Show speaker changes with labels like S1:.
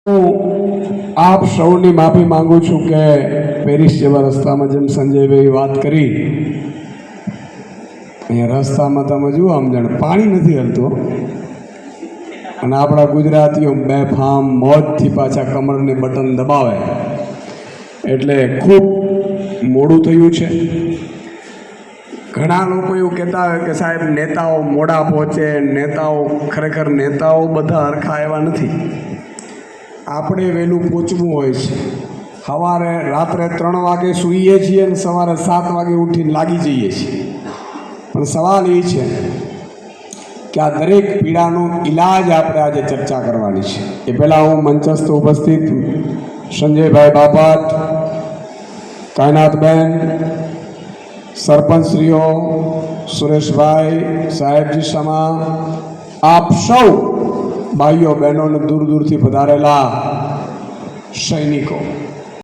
S1: હું આપ સૌની માફી માંગુ છું કે પેરિસ જેવા રસ્તામાં જેમ સંજયભાઈ વાત કરી, અહીંયા રસ્તામાં તમે જુઓ આમ જાણે પાણી નથી હલતું, અને આપણા ગુજરાતીઓ બેફામ મોજથી પાછા કમરને બટન દબાવે એટલે ખૂબ મોડું થયું છે. ઘણા લોકો એવું કહેતા હોય કે સાહેબ નેતાઓ મોડા પહોંચે, નેતાઓ ખરેખર નેતાઓ બધા હરખા એવા નથી. આપણે વહેલું પહોંચવું હોય છે. સવારે રાત્રે 3 વાગે સૂઈએ છીએ અને સવારે 7 વાગે ઉઠીને લાગી જઈએ છીએ. પણ સવાલ એ છે કે આ દરેક પીડાનો ઈલાજ આપણે આજે ચર્ચા કરવાની છે. એ પહેલાં હું મંચસ્થ ઉપસ્થિત સંજયભાઈ બાપટ, કાયનાથબેન, સરપંચશ્રીઓ, સુરેશભાઈ, સાહેબજી સમા, આપ સૌ ભાઈઓ બહેનોને દૂર દૂરથી પધારેલા સૈનિકો,